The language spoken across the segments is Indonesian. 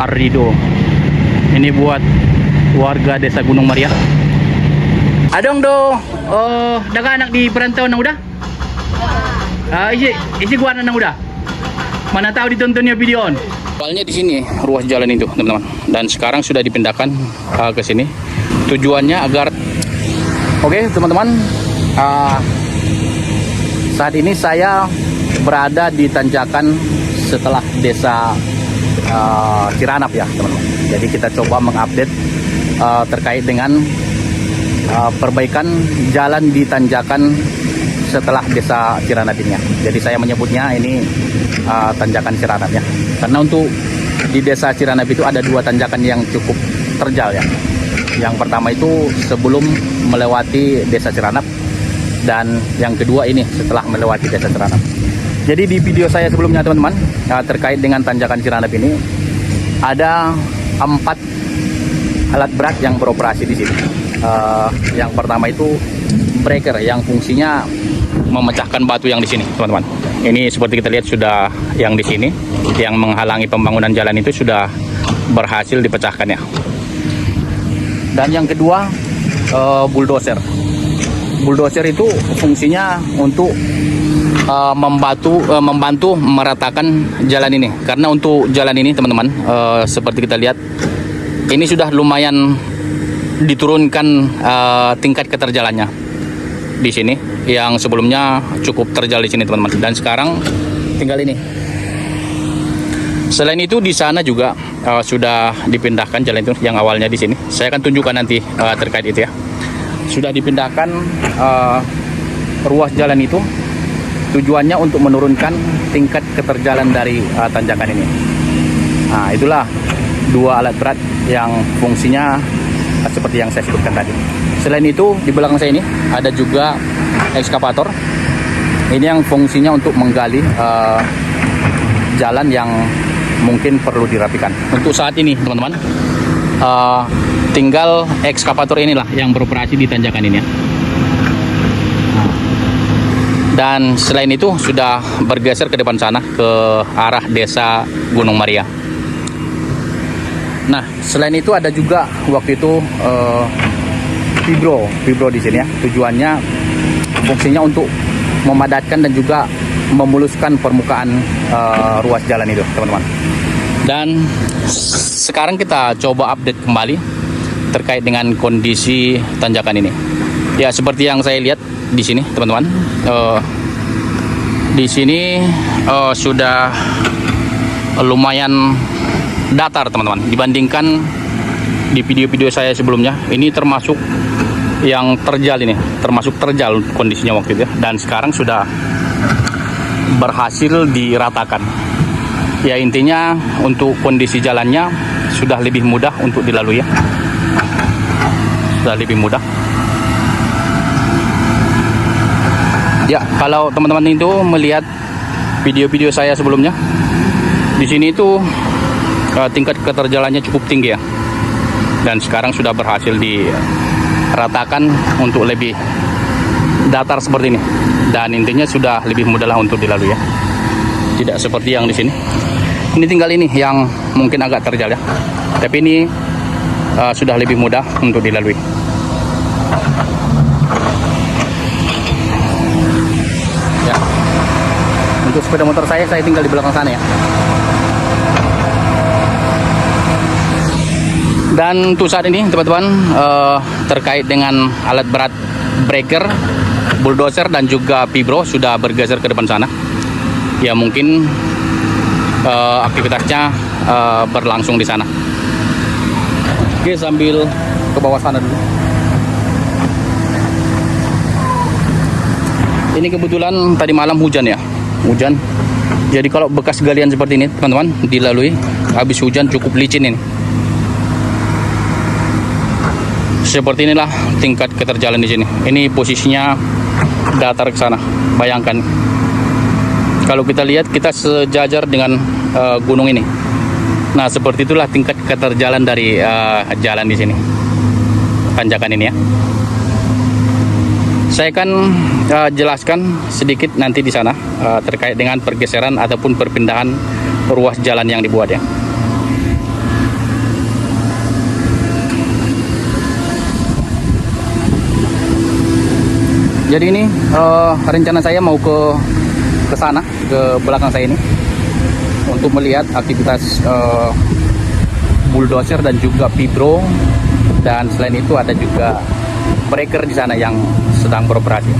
Arido. Ini buat warga desa Gunung Maria. Adong do, daga anak di perantau nang udah? Isi gua anak nang udah. Mana tahu ditontonnya video on. Awalnya di sini ruas jalan itu, teman-teman. Dan sekarang sudah dipindahkan ke sini. Tujuannya agar oke, teman-teman. Saat ini saya berada di tanjakan setelah desa Ciranap ya, teman-teman. Jadi kita coba mengupdate terkait dengan perbaikan jalan di tanjakan setelah desa Ciranap ini. Jadi saya menyebutnya ini tanjakan Ciranap ya. Karena untuk di desa Ciranap itu ada dua tanjakan yang cukup terjal ya. Yang pertama itu sebelum melewati desa Ciranap, dan yang kedua ini setelah melewati desa Ciranap. Jadi di video saya sebelumnya, teman-teman, terkait dengan tanjakan Ciranap ini ada 4 alat berat yang beroperasi di sini. Yang pertama itu breaker yang fungsinya memecahkan batu yang di sini, teman-teman. Ini seperti kita lihat sudah yang di sini yang menghalangi pembangunan jalan itu sudah berhasil dipecahkan ya. Dan yang kedua bulldozer. Bulldozer itu fungsinya untuk membantu meratakan jalan ini. Karena untuk jalan ini, teman-teman, seperti kita lihat ini sudah lumayan diturunkan tingkat keterjalannya di sini, yang sebelumnya cukup terjal di sini, teman-teman, dan sekarang tinggal ini. Selain itu di sana juga sudah dipindahkan jalan itu yang awalnya di sini. Saya akan tunjukkan nanti terkait itu ya. Sudah dipindahkan ruas jalan itu, tujuannya untuk menurunkan tingkat keterjalan dari tanjakan ini. Nah, itulah dua alat berat yang fungsinya seperti yang saya sebutkan tadi. Selain itu di belakang saya ini ada juga ekskavator. Ini yang fungsinya untuk menggali jalan yang mungkin perlu dirapikan. Untuk saat ini, teman-teman, tinggal ekskavator inilah yang beroperasi di tanjakan ini ya. Dan selain itu sudah bergeser ke depan sana ke arah desa Gunung Maria. Nah, selain itu ada juga waktu itu fibro di sini ya. Tujuannya fungsinya untuk memadatkan dan juga memuluskan permukaan ruas jalan itu, teman-teman. Dan sekarang kita coba update kembali terkait dengan kondisi tanjakan ini. Ya, seperti yang saya lihat di sini, teman-teman. Di sini sudah lumayan datar, teman-teman, dibandingkan di video-video saya sebelumnya. Ini termasuk yang terjal, ini termasuk terjal kondisinya waktu itu ya. Dan sekarang sudah berhasil diratakan ya. Intinya untuk kondisi jalannya sudah lebih mudah untuk dilalui ya. Sudah lebih mudah ya. Kalau teman-teman itu melihat video-video saya sebelumnya, di sini itu tingkat keterjalannya cukup tinggi ya, dan sekarang sudah berhasil diratakan untuk lebih datar seperti ini, dan intinya sudah lebih mudah lah untuk dilalui ya. Tidak seperti yang di sini. Ini tinggal ini yang mungkin agak terjal ya, tapi ini sudah lebih mudah untuk dilalui. Ya. Untuk sepeda motor saya tinggal di belakang sana ya. Dan untuk saat ini, teman-teman, terkait dengan alat berat breaker, bulldozer dan juga fibro sudah bergeser ke depan sana. Ya, mungkin aktivitasnya berlangsung di sana. Oke, sambil ke bawah sana dulu. Ini kebetulan tadi malam hujan ya, hujan. Jadi kalau bekas galian seperti ini, teman-teman, dilalui habis hujan cukup licin ini. Seperti inilah tingkat keterjalan di sini. Ini posisinya datar ke sana. Bayangkan, kalau kita lihat kita sejajar dengan gunung ini. Nah, seperti itulah tingkat keterjalan dari jalan di sini, tanjakan ini ya. Saya akan jelaskan sedikit nanti di sana terkait dengan pergeseran ataupun perpindahan ruas jalan yang dibuat ya. Jadi ini rencana saya mau ke sana, ke belakang saya ini, untuk melihat aktivitas bulldozer dan juga pibro, dan selain itu ada juga breaker di sana yang sedang beroperasi.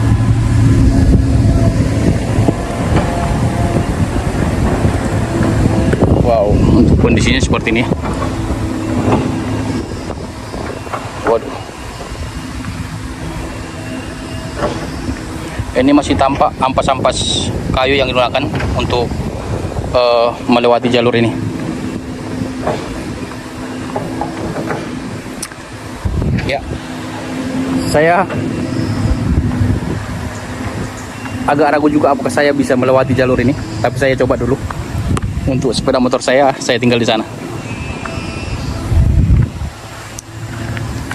Wow, untuk kondisinya seperti ini. Waduh, ini masih tampak ampas-ampas kayu yang digunakan untuk melewati jalur ini. Ya, saya agak ragu juga apakah saya bisa melewati jalur ini, tapi saya coba dulu. Untuk sepeda motor saya tinggal di sana.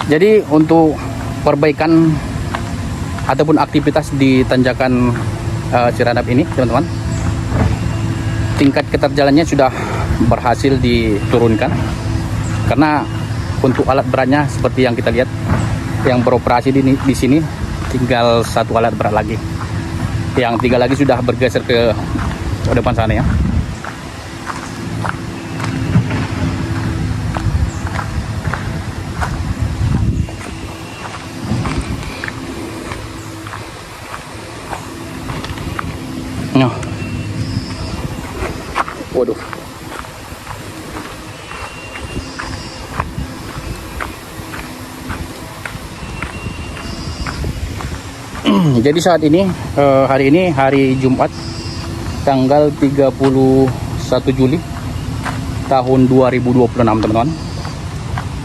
Jadi untuk perbaikan ataupun aktivitas di tanjakan Ciranap ini, teman-teman, tingkat keterjalannya sudah berhasil diturunkan, karena untuk alat beratnya seperti yang kita lihat yang beroperasi di sini tinggal satu alat berat lagi, yang tiga lagi sudah bergeser ke depan sana ya. Nah, waduh, jadi saat ini hari ini hari Jumat tanggal 31 Juli tahun 2026, teman-teman.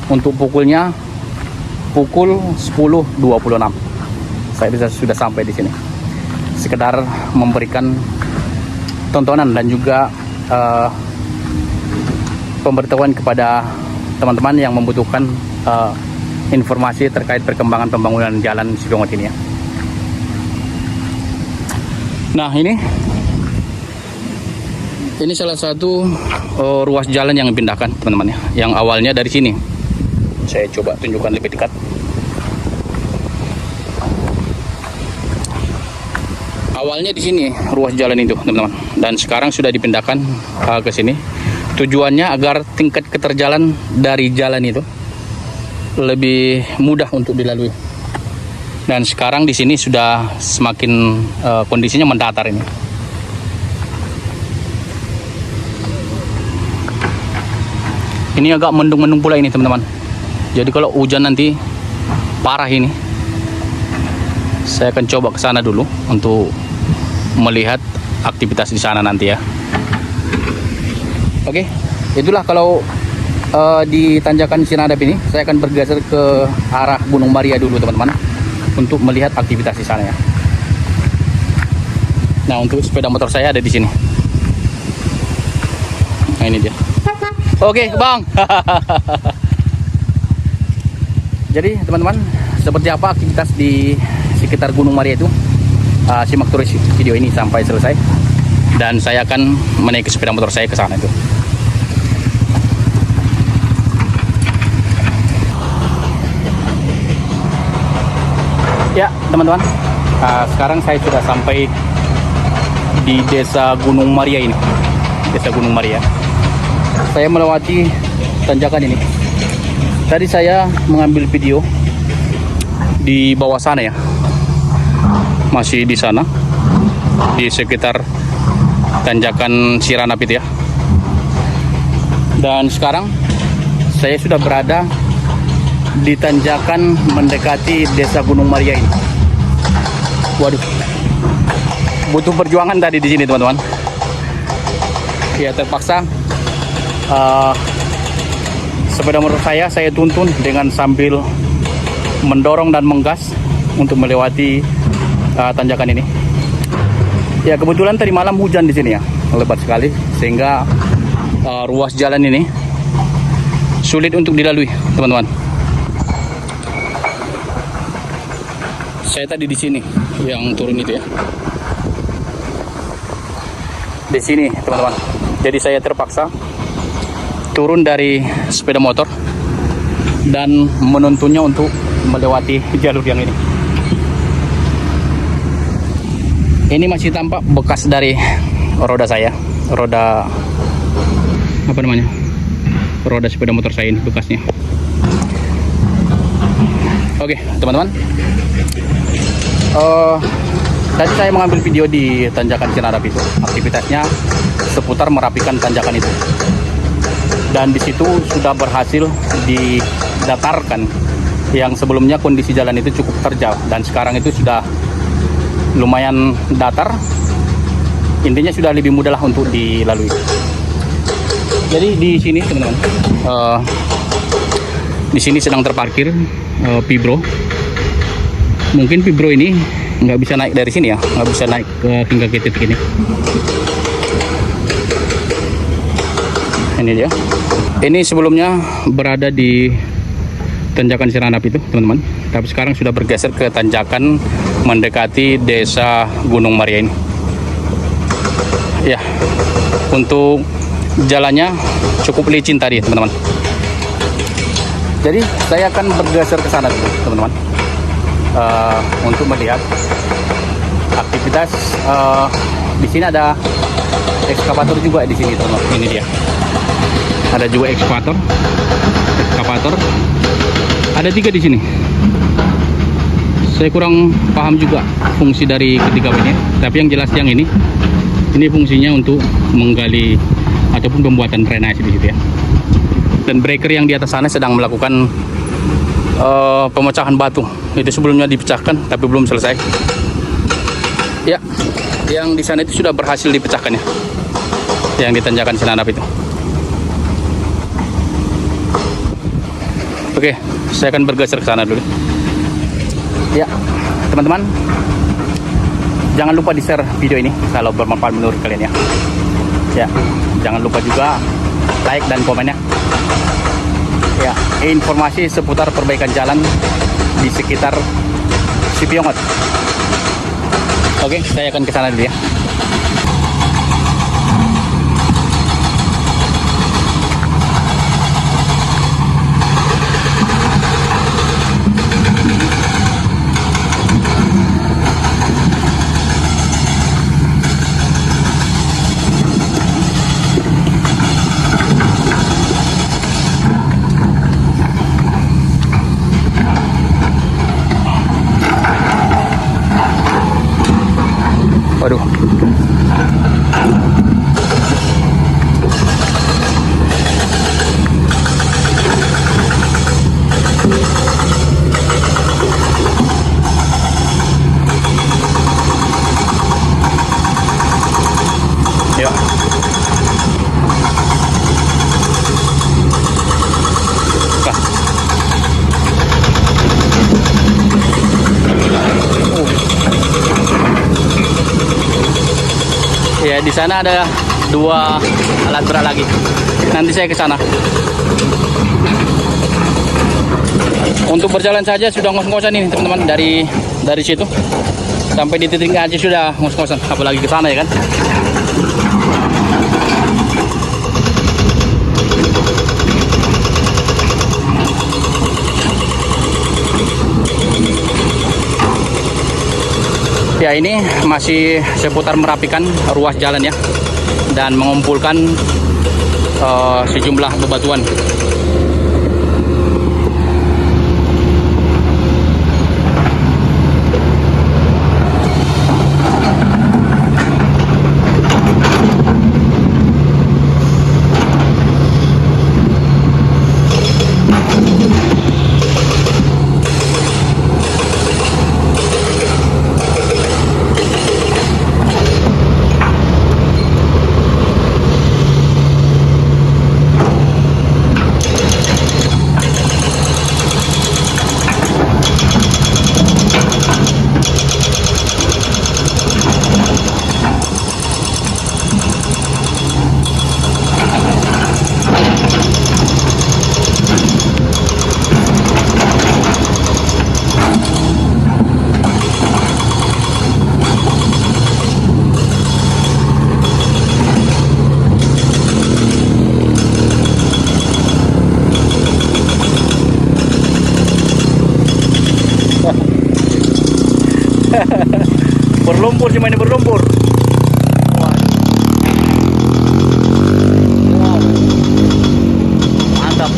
Untuk pukulnya pukul 10.26 saya sudah sampai di sini, sekedar memberikan tontonan dan juga pemberitahuan kepada teman-teman yang membutuhkan informasi terkait perkembangan pembangunan jalan Sidongot ini ya. Nah, ini salah satu ruas jalan yang dipindahkan, teman-teman ya, yang awalnya dari sini. Saya coba tunjukkan lebih dekat. Awalnya di sini ruas jalan itu, teman-teman, dan sekarang sudah dipindahkan ke sini. Tujuannya agar tingkat keterjalan dari jalan itu lebih mudah untuk dilalui. Dan sekarang di sini sudah semakin kondisinya mendatar ini. Ini agak mendung-mendung pula ini, teman-teman. Jadi kalau hujan nanti parah ini. Saya akan coba ke sana dulu untuk melihat aktivitas di sana nanti ya. Oke, itulah kalau di tanjakan Ciranap ini saya akan bergeser ke arah Gunung Maria dulu, teman-teman, untuk melihat aktivitas di sana ya. Nah, untuk sepeda motor saya ada di sini. Nah, ini dia. Oke, Bang. Jadi, teman-teman, seperti apa aktivitas di sekitar Gunung Maria itu? Simak terus video ini sampai selesai, dan saya akan menaiki sepeda motor saya ke sana itu. Ya, teman-teman, sekarang saya sudah sampai di Desa Gunung Maria ini. Desa Gunung Maria. Saya melewati tanjakan ini. Tadi saya mengambil video di bawah sana ya. Masih di sana, di sekitar tanjakan Ciranap itu ya. Dan sekarang saya sudah berada di tanjakan mendekati Desa Gunung Maria ini. Waduh, butuh perjuangan tadi di sini, teman-teman. Ya, terpaksa sepeda motor saya tuntun dengan sambil mendorong dan menggas untuk melewati tanjakan ini. Ya, kebetulan tadi malam hujan di sini ya, lebat sekali, sehingga ruas jalan ini sulit untuk dilalui, teman-teman. Saya tadi di sini yang turun itu ya, di sini, teman-teman. Jadi saya terpaksa turun dari sepeda motor dan menuntunnya untuk melewati jalur yang ini. Ini masih tampak bekas dari roda saya, roda apa namanya, roda sepeda motor saya ini bekasnya. Oke teman-teman, tadi saya mengambil video di tanjakan Ciranap itu, aktivitasnya seputar merapikan tanjakan itu, dan di situ sudah berhasil didatarkan. Yang sebelumnya kondisi jalan itu cukup terjal dan sekarang itu sudah lumayan datar. Intinya sudah lebih mudah lah untuk dilalui. Jadi di sini teman-teman, di sini sedang terparkir Pibro. Mungkin Pibro ini nggak bisa naik dari sini ya, nggak bisa naik hingga ke titik ini. Ini dia. Ini sebelumnya berada di tanjakan Ciranap itu teman-teman, tapi sekarang sudah bergeser ke tanjakan mendekati desa Gunung Maria ini. Ya, untuk jalannya cukup licin tadi teman-teman. Jadi saya akan bergeser ke sana dulu teman-teman, untuk melihat aktivitas. Di sini ada ekskavator juga di sini teman-teman. Ini dia. Ada juga ekskavator. Ada 3 di sini. Saya kurang paham juga fungsi dari ketiga ini, tapi yang jelas yang ini fungsinya untuk menggali ataupun pembuatan drainase di situ ya. Dan breaker yang di atas sana sedang melakukan pemecahan batu. Itu sebelumnya dipecahkan tapi belum selesai. Ya, yang di sana itu sudah berhasil dipecahkan ya. Yang di tanjakan Ciranap itu. Oke, saya akan bergeser ke sana dulu. Ya, teman-teman, jangan lupa di-share video ini kalau bermanfaat menurut kalian ya. Ya, jangan lupa juga like dan komennya. Ya, informasi seputar perbaikan jalan di sekitar Sipiongot. Oke, saya akan ke sana dulu ya. Waduh. Ya. Ya, di sana ada 2 alat berat lagi. Nanti saya ke sana. Untuk berjalan saja sudah ngos-ngosan ini teman-teman, dari situ sampai di titik aja sudah ngos-ngosan, apalagi ke sana ya kan. Ya, ini masih seputar merapikan ruas jalan ya, dan mengumpulkan sejumlah bebatuan. Berlumpur, cuma ini berlumpur. Waduh. Wow. Mantap.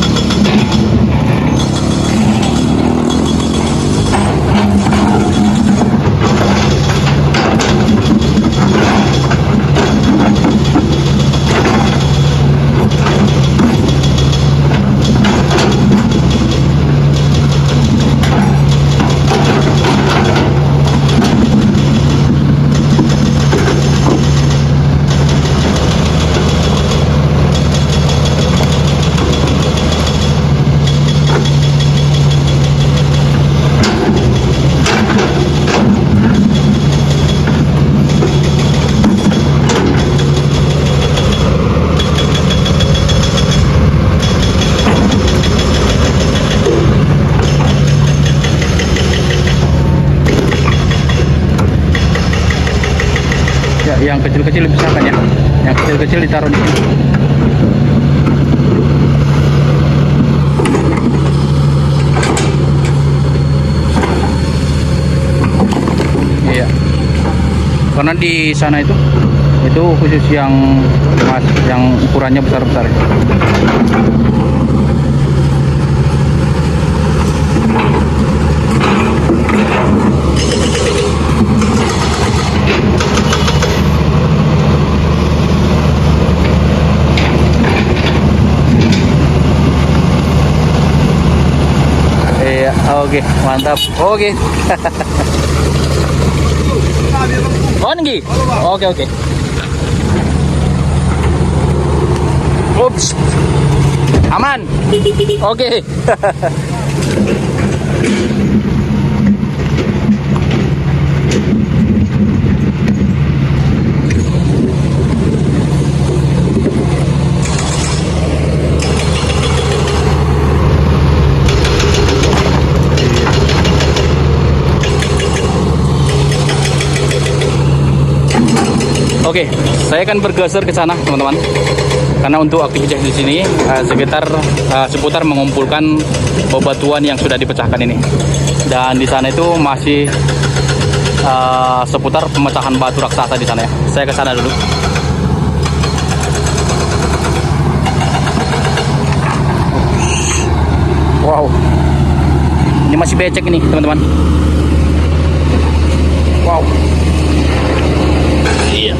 Yang kecil-kecil dipisahkan ya. Yang kecil-kecil ditaruh di sini. Iya. Karena di sana itu khusus yang ukurannya besar-besar ya. Oke, mantap. Oke. Oh, tinggi. Oke. Ups. Aman. Oke. Oke, saya akan bergeser ke sana, teman-teman. Karena untuk aktivitas di sini seputar mengumpulkan bebatuan yang sudah dipecahkan ini. Dan di sana itu masih seputar pemecahan batu raksasa di sana ya. Saya ke sana dulu. Wow. Ini masih becek ini, teman-teman. Wow. Iya.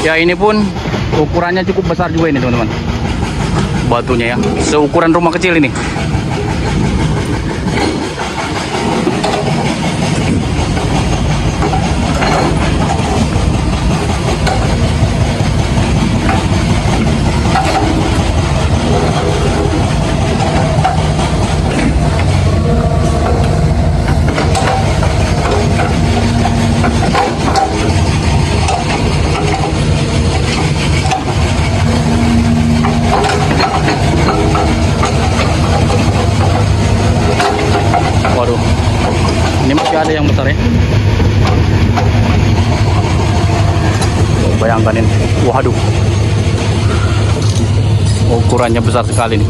Ya, ini pun ukurannya cukup besar juga ini, teman-teman. Batunya ya, seukuran rumah kecil ini. Waduh, ini masih ada yang besar ya. Bayangkan ini, waduh, ukurannya besar sekali nih.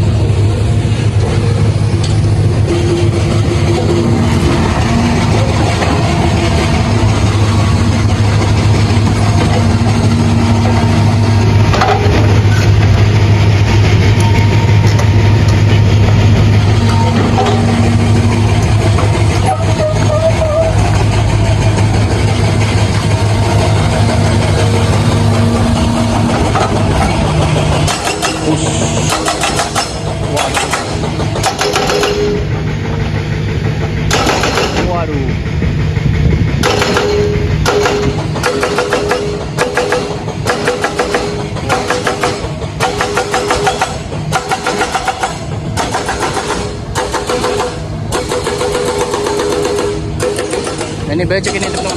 becek ini teman-teman.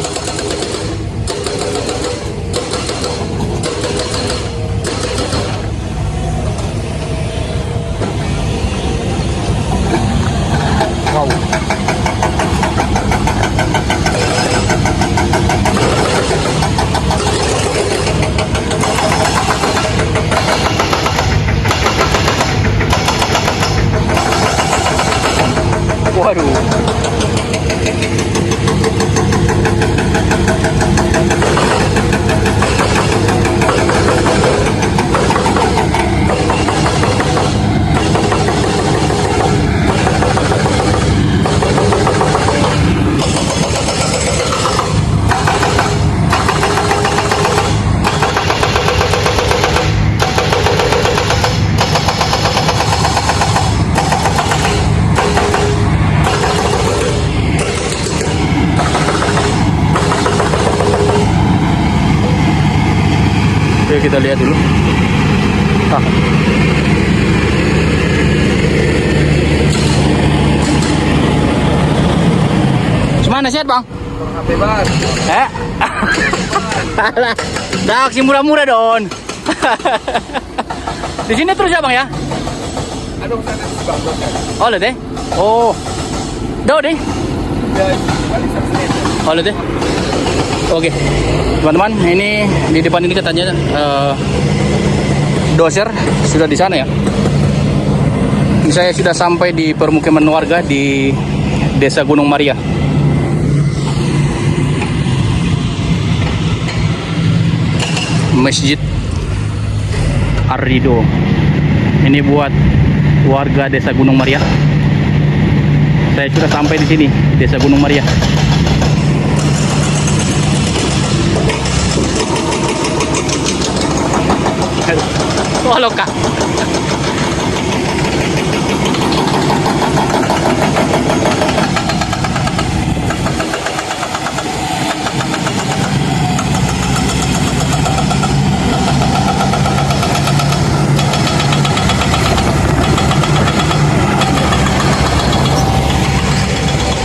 Wow. Waduh. Oke, kita lihat dulu. Gimana sehat bang? HP bang. Dah aksi murah-murah don. Di sini terus ya bang ya? Aduh, sana bang. Oh lihat deh. Oh, do deh. Oh lihat deh. Oke, teman-teman, ini di depan ini katanya doser sudah di sana ya. Saya sudah sampai di permukiman warga di Desa Gunung Maria. Masjid Ar-Ridho. Ini buat warga Desa Gunung Maria. Saya sudah sampai di sini, Desa Gunung Maria. Oh loka.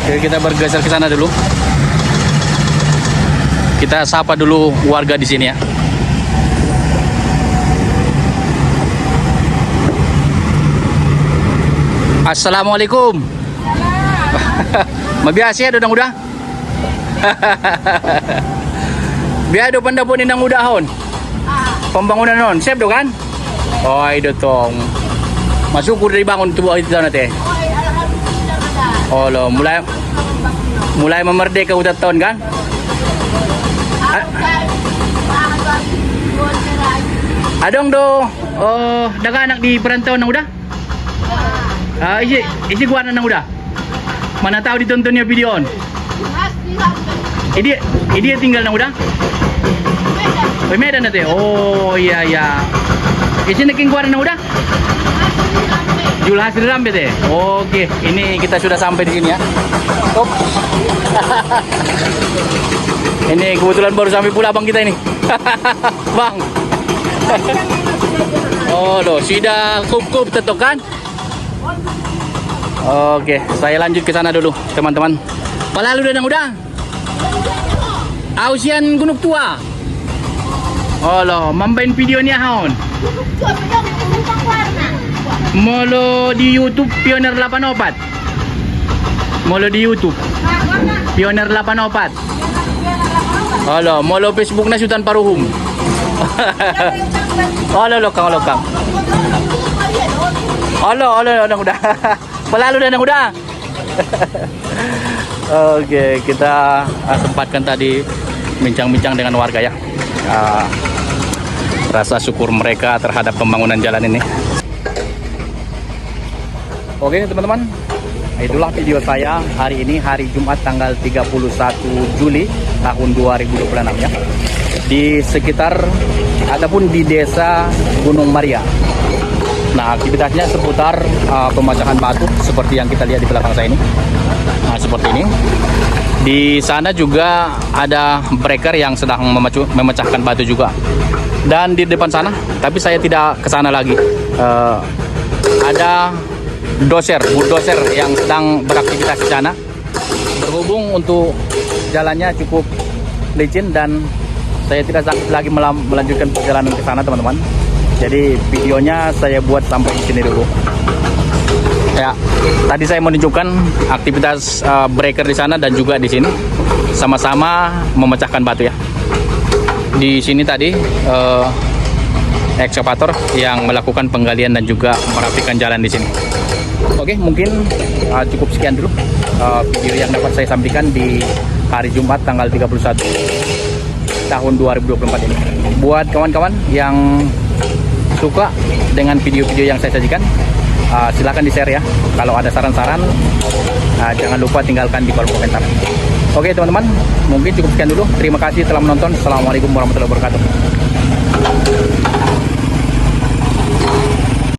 Oke, kita bergeser ke sana dulu. Kita sapa dulu warga di sini ya. Assalamualaikum. Mabiasa ya dodang udah. Biar do panda pun inang udahon. Pembangunan non, siap do kan? Oh, itu tong. Masuk udah dibangun tubuh itu nanti. Oh lo, mulai memerdeka udah tahun kan? Adong do, daga anak di perantauan nang udah? Isi gua nang udah. Mana tahu ditontonnya videoon. Ini tinggal nang udah? Medan nanti. Oh iya iya. Isi neking gua nang udah? Jul hasil rambe deh. Oke, ini kita sudah sampai di sini ya. Top. Ini kebetulan baru sampai pula bang kita ini. Bang. Oh loh, sudah kup tetok kan? Oke, saya lanjut ke sana dulu, teman-teman. Palalu udah. Ausian Gunung Tua. Oh loh, mambain videonya haon. Molo di YouTube Pioner 84. Molo di YouTube Pioner 84. Halo, molo Facebook na Sultan Paruhum. Halo lokang. Halo udah. Pelalu dan udah. Oke, kita sempatkan tadi bincang-bincang dengan warga ya. Rasa syukur mereka terhadap pembangunan jalan ini. Oke teman-teman, itulah video saya hari ini, hari Jumat tanggal 31 Juli tahun 2026 ya. Di sekitar ataupun di Desa Gunung Maria. Nah, aktivitasnya seputar pemecahan batu seperti yang kita lihat di belakang saya ini. Nah, seperti ini. Di sana juga ada breaker yang sedang memecahkan batu juga. Dan di depan sana, tapi saya tidak ke sana lagi. Ada bulldozer yang sedang beraktivitas di sana. Berhubung untuk jalannya cukup licin dan saya tidak sanggup lagi melanjutkan perjalanan ke sana teman-teman. Jadi videonya saya buat sampai di sini dulu. Ya, tadi saya menunjukkan aktivitas breaker di sana dan juga di sini sama-sama memecahkan batu ya. Di sini tadi ekskavator yang melakukan penggalian dan juga merapikan jalan di sini. Oke, mungkin cukup sekian dulu video yang dapat saya sampaikan di hari Jumat tanggal 31 tahun 2024 ini. Buat kawan-kawan yang suka dengan video-video yang saya sajikan, silahkan di-share ya. Kalau ada saran-saran, jangan lupa tinggalkan di kolom komentar. Oke teman-teman, mungkin cukup sekian dulu. Terima kasih telah menonton. Assalamualaikum warahmatullahi wabarakatuh.